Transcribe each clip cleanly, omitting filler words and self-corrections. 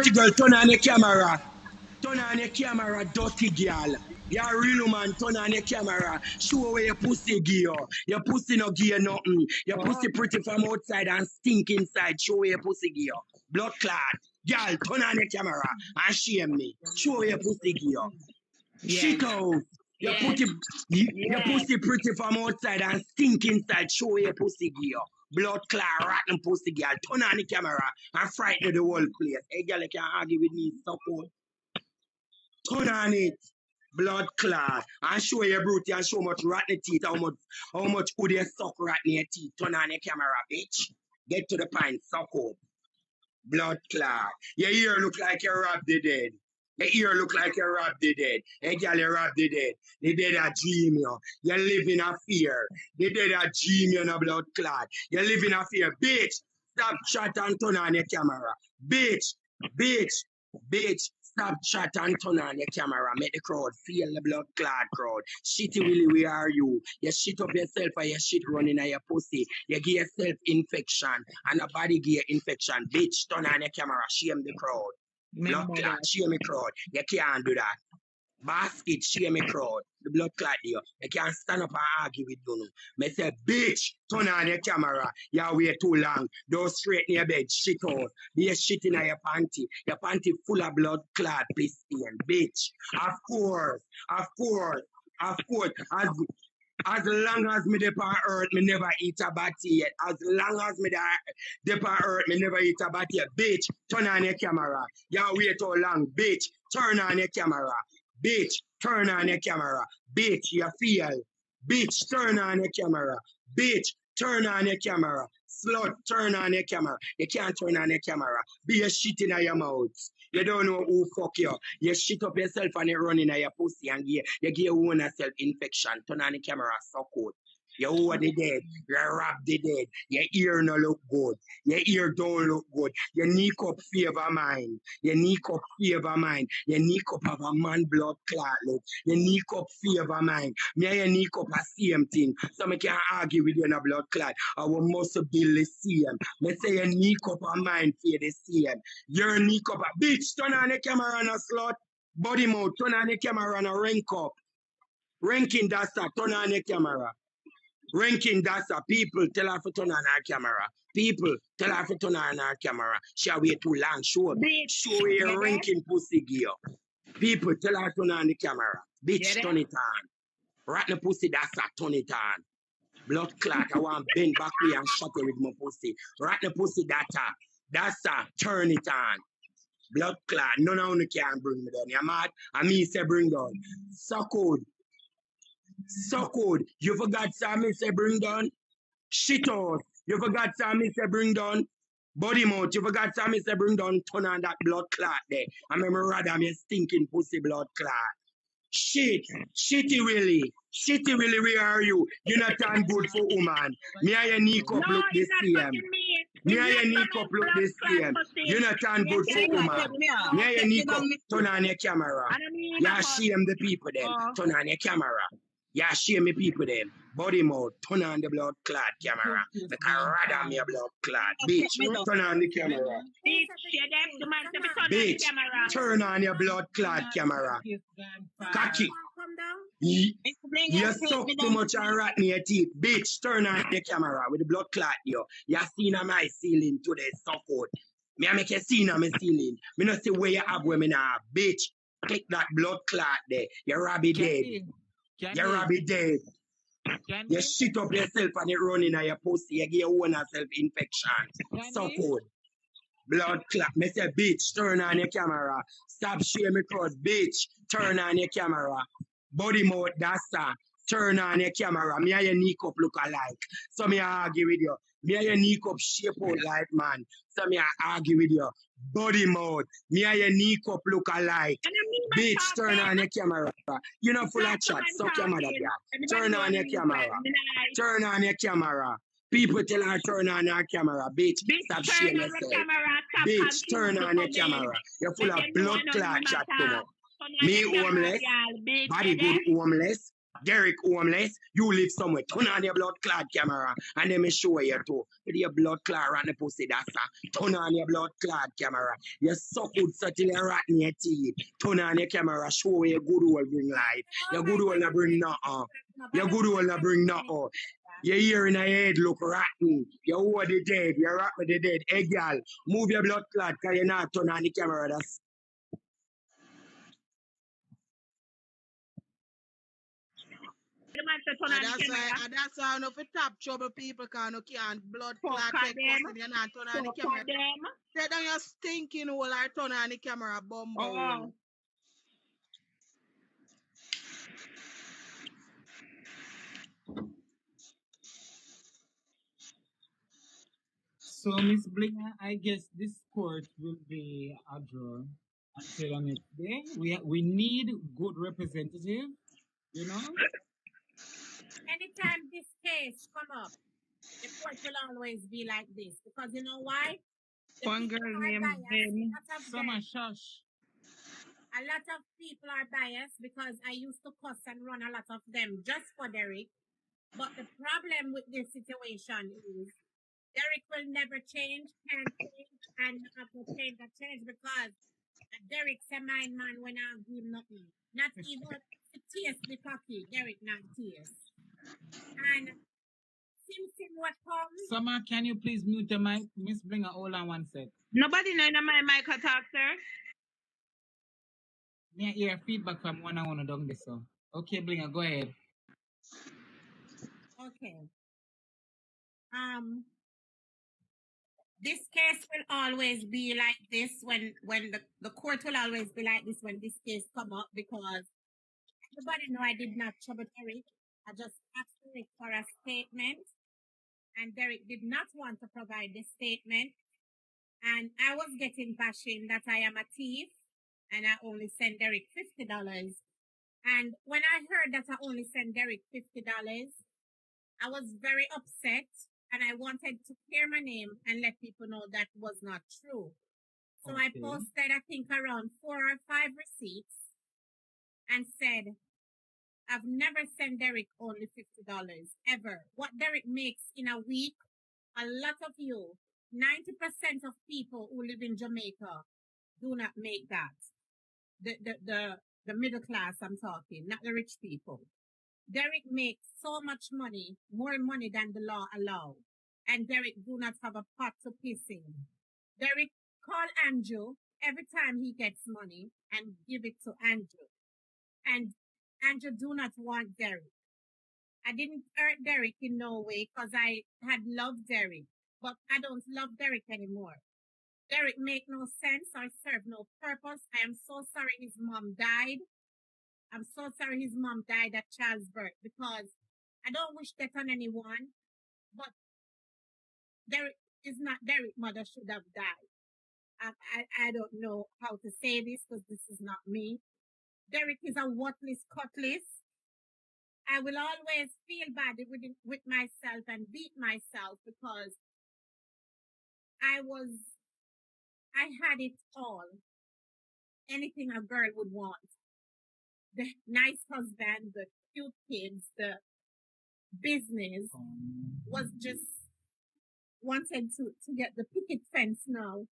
dirty girl, turn on your camera. Turn on your camera, dirty girl. You're a real man, turn on your camera. Show where your pussy gear. Your pussy no gear nothing. Your pussy pretty from outside and stink inside. Show where your pussy gear. Blood clot. Girl, turn on your camera and shame me. Show where your pussy gear. Shit out. Your pussy pretty from outside and stink inside. Show where your pussy gear. Blood clot, rotten pussy girl. Turn on the camera and frighten the whole place. Hey, girl, you can't argue with me. Support. Turn on it. Blood clot. And show your brute and show much rotten teeth. How much would you suck rotten your teeth? Turn on the camera, bitch. Get to the point. Suck up. Blood clot. Your ear look like you robbed the dead. Your ear look like you robbed the dead. Hey, girl, you robbed the dead. The dead are dream, you. You live in a fear. The dead are dream, you, no blood clot. You live in a fear. Bitch, stop chat and turn on your camera. Bitch, stop chat and turn on your camera. Make the crowd feel the blood clot crowd. Shitty Willy, where are you? You shit up yourself and your shit running on your pussy. You give yourself infection and a body gear infection. Bitch, turn on your camera. Shame the crowd. Blood clot, shame me crowd. You can't do that. Basket, shame me crowd. The blood clot here. You can't stand up and argue with you. Me say, bitch, turn on your camera. You wait too long. Don't straighten your bed. Shit out. Be a shit in your panty. Your panty full of blood clot, please, bitch. Of course. As long as me dip on earth, me never eat a batty yet. As long as me dip on earth, me never eat a batty yet. Bitch, turn on your camera. You wait too long. Bitch, turn on your camera. Bitch, turn on your camera. Bitch, you feel. Bitch, turn on your camera. Bitch, turn on your camera. Slut, turn on your camera. You can't turn on your camera. Be a shit in your mouth. You don't know who fuck you. You shit up yourself and you run in your pussy and you give your own self infection. Turn on the camera, suck out. You over the dead. You rob the dead. Your ear no look good. Your ear don't look good. Your knee cup favor mine. Your knee cup favor mine. Your knee cup have a man blood clot look. Your knee cup favor mine. Me and your knee cup are same thing. So me can't argue with you in a blood clot. Our muscle build the same. Me say your knee cup and mine feel the same. Your knee cup a bitch. Turn on the camera and a slut. Body mouth. Turn on the camera and a rank up. Ranking duster. Turn on the camera. Ranking Dasa, people tell her to turn on her camera. People tell her to turn on her camera. She wait too long. Show your ranking pussy gear. People tell her to turn on the camera. Bitch, turn it on. Rotten pussy Dasa, turn it on. Blood clot, I want bend back way and shut it with my pussy. Rotten pussy Dasa, turn it on. Blood clot, none of you can bring me down. You mad? And me say bring down. So good. So good. You forgot Sammy say bring down. Shit out. You forgot Sammy say bring down. Body mouth. You forgot Sammy say bring down. Turn on that blood clot there. I remember rather me stinking pussy blood clot. Shit. Shitty Willy. Shitty Willy, where are you? You're not done good for woman. Me and your knee cup look the same. Me and your knee cup look the same. You're not done good for woman. Me and your knee cup. Turn on your camera. Yeah, shame the people then. Turn on your camera. Yeah, shame me people them. Body mouth, turn on the blood clot camera. Like I rather me a blood clot. Bitch, turn on the camera. Bitch, turn on your blood clot camera. Cocky. You suck too much and rat in your teeth. Bitch, turn on the camera with the blood clot yo. You seen on my ceiling today, suck out. Me I make you see on my ceiling. Me not see where you have where me now. Bitch, take that blood clot there. Your rabbit dead. Your rabbit dead. You shit up yourself and it running on your pussy. You give your own self infection. So good. Blood clot. Me say, bitch, turn on your camera. Stop shame me crowd. Bitch, turn on your camera. Body mouth, Dasa. Turn on your camera. Me and your knee cup look alike. So me argue with you. Me and your knee cup shape out like man. So me argue with you. Body mouth. Me and your knee cup look alike. Bitch, turn on your camera. You know full of chat. Suck your mother girl. Turn on your camera. Turn on your camera. People tell her turn on her camera. Bitch, stop shaming yourself. Bitch, turn on your camera. You're full of blood clot chat to me. Me homeless. Body good homeless. Derek homeless, you live somewhere. Turn on your blood clot camera and let me show you too. With your blood clot rat the pussy that's turn on your blood clot camera. You suck good so till you rat in your teeth. Turn on your camera, show your good old bring life. Your good old bring nothing. Your good old bring nothing. Your ear in your head look rotten. Your over the dead. You're rat with the dead. Hey, girl, move your blood clot because you're not turn on the camera. That's That's why no for top trouble people can't blood Fuck clot at take them. custody and not turn on the Fuck camera. at them. Take down your stinking hole or turn on the camera bumble. Oh. So, Miss Blinga, I guess this court will be adjourned until the next day. We need good representative, you know. Anytime this case come up, the court will always be like this. Because you know why? The One people girl are named biased. Ben. Summer shush. A lot of people are biased because I used to cuss and run a lot of them just for Derek. But the problem with this situation is Derek will never change, can't change, and not to change that change because Derek's a mind man when I give him nothing. Not even to taste the cocky. Derek not taste. And Sim what comes. Summer, can you please mute the mic? Miss Blinga, hold on one sec. Nobody know my mic attack, sir. Me hear feedback from one and one down this so. Okay, Blinga, go ahead. Okay. This case will always be like this when the court will always be like this when this case come up because everybody know I did not trouble Derek. I just asked Derek for a statement and Derek did not want to provide this statement. And I was getting bashing that I am a thief and I only send Derek $50. And when I heard that I only send Derek $50, I was very upset and I wanted to clear my name and let people know that was not true. So I posted, I think, around 4 or 5 receipts and said, I've never sent Derek only $50, ever. What Derek makes in a week, a lot of you, 90% of people who live in Jamaica do not make that. The middle class I'm talking, not the rich people. Derek makes so much money, more money than the law allows. And Derek do not have a pot to piss in. Derek call Andrew every time he gets money and give it to Andrew. And Andrew do not want Derek. I didn't hurt Derek in no way because I had loved Derek, but I don't love Derek anymore. Derek make no sense or serve no purpose. I am so sorry his mom died. I'm so sorry his mom died at childbirth because I don't wish that on anyone, but Derek is not Derek. Mother should have died. I don't know how to say this because this is not me. Derek is a worthless cutlass. I will always feel bad with myself and beat myself because I had it all. Anything a girl would want. The nice husband, the cute kids, the business was just wanted to get the picket fence now.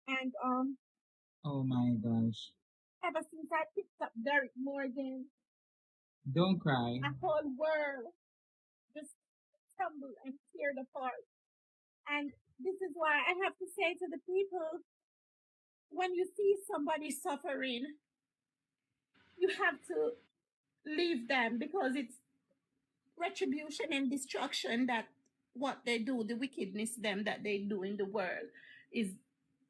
And oh my gosh. Ever since I picked up Derek Morgan, don't cry. A whole world just tumbled and teared apart. And this is why I have to say to the people, when you see somebody suffering, you have to leave them because it's retribution and destruction that what they do, the wickedness them that they do in the world is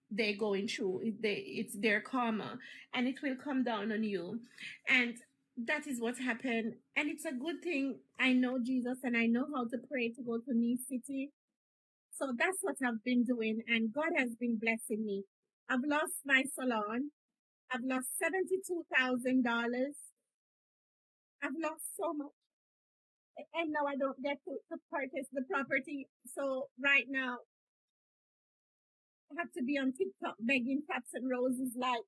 they going through. It's their karma and it will come down on you. And that is what happened. And it's a good thing I know Jesus and I know how to pray to go to New City. So that's what I've been doing. And God has been blessing me. I've lost my salon. I've lost $72,000. I've lost so much. And now I don't get to purchase the property. So right now, I have to be on TikTok begging cats and roses like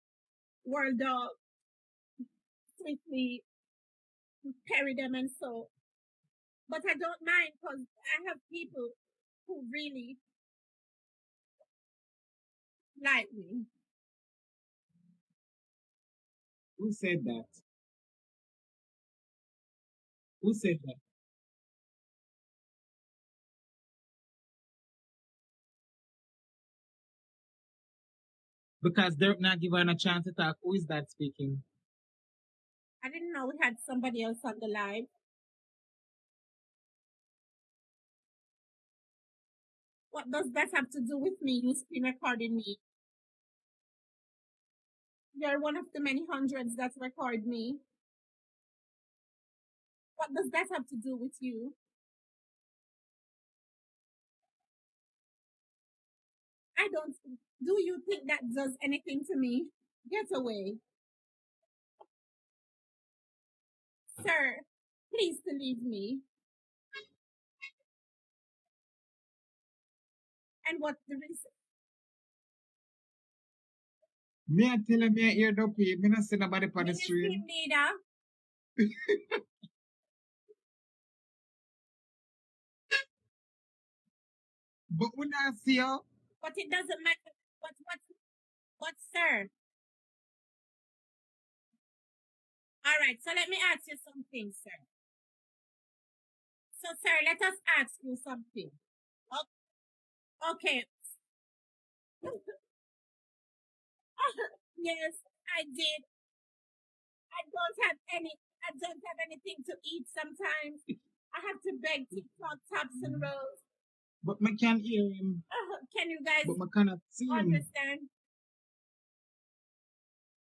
World Dog, Sweetly, Carry them and so. But I don't mind because I have people who really like me. Who said that? Who said that? Because they're not given a chance to talk. Who is that speaking? I didn't know we had somebody else on the line. What does that have to do with me? You screen recording me. You're one of the many hundreds that record me. What does that have to do with you? I don't. Do you think that does anything to me? Get away. Sir, please to leave me. And what's the reason? Me, I tell him, me, ear up here. Me, not see nobody on the Minister stream. leader. But when I see you, But it doesn't matter. But sir. All right, so let me ask you something, sir. So, sir, let us ask you something. Okay. Yes, I did. I don't have anything to eat sometimes. I have to beg TikTok tops and rolls. but me can hear him. Can you guys But me cannot see him. understand?